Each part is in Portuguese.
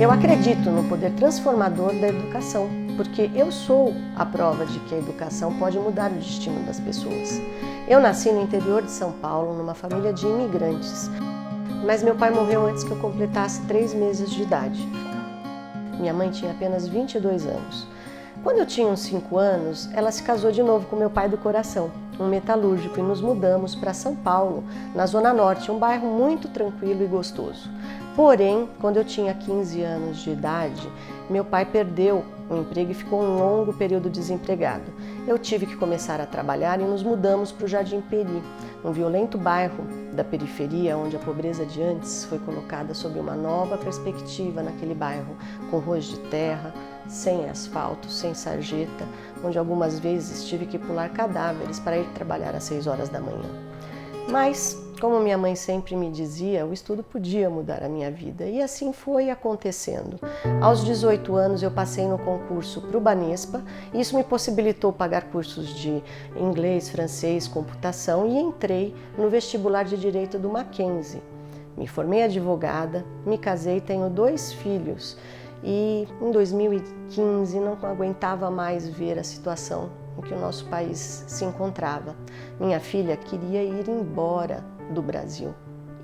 Eu acredito no poder transformador da educação, porque eu sou a prova de que a educação pode mudar o destino das pessoas. Eu nasci no interior de São Paulo, numa família de imigrantes, mas meu pai morreu antes que eu completasse 3 meses de idade. Minha mãe tinha apenas 22 anos. Quando eu tinha uns 5 anos, ela se casou de novo com meu pai do coração, um metalúrgico, e nos mudamos para São Paulo, na Zona Norte, um bairro muito tranquilo e gostoso. Porém, quando eu tinha 15 anos de idade, meu pai perdeu o emprego e ficou um longo período desempregado. Eu tive que começar a trabalhar e nos mudamos para o Jardim Peri, um violento bairro da periferia onde a pobreza de antes foi colocada sob uma nova perspectiva naquele bairro, com ruas de terra, sem asfalto, sem sarjeta, onde algumas vezes tive que pular cadáveres para ir trabalhar às 6 horas da manhã. Mas, como minha mãe sempre me dizia, o estudo podia mudar a minha vida, e assim foi acontecendo. Aos 18 anos eu passei no concurso para o Banespa, e isso me possibilitou pagar cursos de inglês, francês, computação, e entrei no vestibular de Direito do Mackenzie. Me formei advogada, me casei, tenho 2 filhos, e em 2015 não aguentava mais ver a situação em que o nosso país se encontrava. Minha filha queria ir embora do Brasil.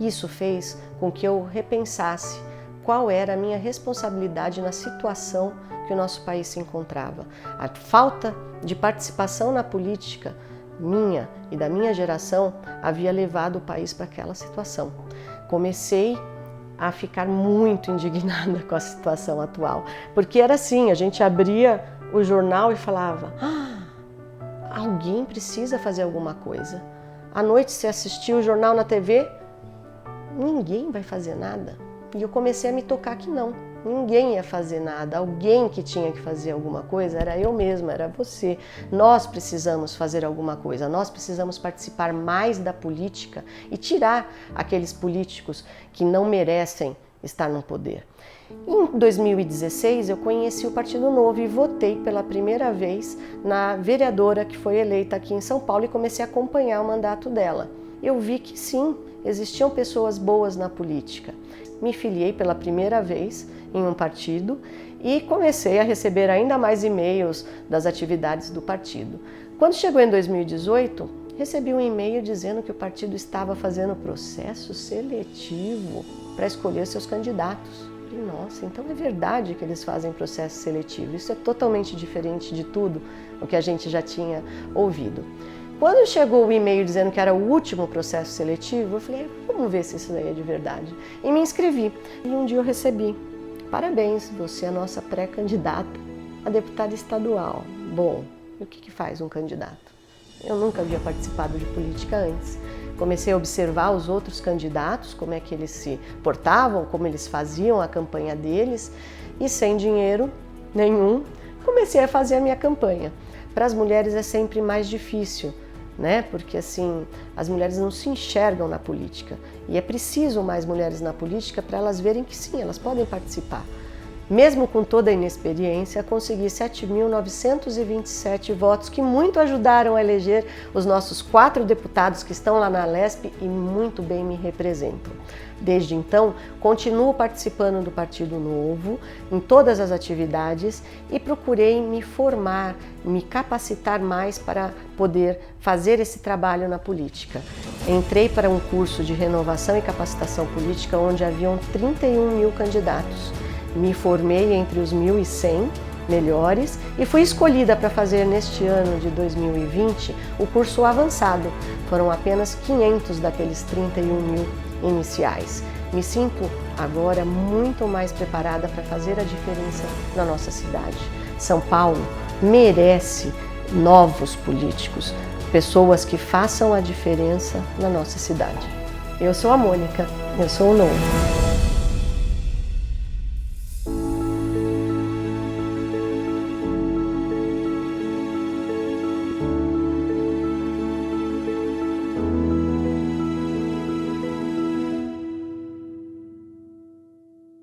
Isso fez com que eu repensasse qual era a minha responsabilidade na situação que o nosso país se encontrava. A falta de participação na política minha e da minha geração havia levado o país para aquela situação. Comecei a ficar muito indignada com a situação atual, porque era assim, a gente abria o jornal e falava: alguém precisa fazer alguma coisa. À noite, se assistia o jornal na TV, ninguém vai fazer nada. E eu comecei a me tocar que não, ninguém ia fazer nada. Alguém que tinha que fazer alguma coisa era eu mesma, era você. Nós precisamos fazer alguma coisa, nós precisamos participar mais da política e tirar aqueles políticos que não merecem estar no poder. Em 2016, eu conheci o Partido Novo e votei pela primeira vez na vereadora que foi eleita aqui em São Paulo e comecei a acompanhar o mandato dela. Eu vi que sim, existiam pessoas boas na política. Me filiei pela primeira vez em um partido e comecei a receber ainda mais e-mails das atividades do partido. Quando chegou em 2018, recebi um e-mail dizendo que o partido estava fazendo processo seletivo para escolher seus candidatos. E, nossa, então é verdade que eles fazem processo seletivo. Isso é totalmente diferente de tudo o que a gente já tinha ouvido. Quando chegou o e-mail dizendo que era o último processo seletivo, eu falei: vamos ver se isso daí é de verdade. E me inscrevi. E um dia eu recebi: parabéns, você é a nossa pré-candidata a deputada estadual. Bom, e o que faz um candidato? Eu nunca havia participado de política antes. Comecei a observar os outros candidatos, como é que eles se portavam, como eles faziam a campanha deles, e sem dinheiro nenhum, comecei a fazer a minha campanha. Para as mulheres é sempre mais difícil, né? Porque assim, as mulheres não se enxergam na política, e é preciso mais mulheres na política para elas verem que sim, elas podem participar. Mesmo com toda a inexperiência, consegui 7.927 votos, que muito ajudaram a eleger os nossos 4 deputados que estão lá na Lesp e muito bem me representam. Desde então, continuo participando do Partido Novo em todas as atividades e procurei me formar, me capacitar mais para poder fazer esse trabalho na política. Entrei para um curso de renovação e capacitação política onde haviam 31 mil candidatos. Me formei entre os 1.100 melhores e fui escolhida para fazer neste ano de 2020 o curso avançado. Foram apenas 500 daqueles 31 mil iniciais. Me sinto agora muito mais preparada para fazer a diferença na nossa cidade. São Paulo merece novos políticos, pessoas que façam a diferença na nossa cidade. Eu sou a Mônica, eu sou o Novo.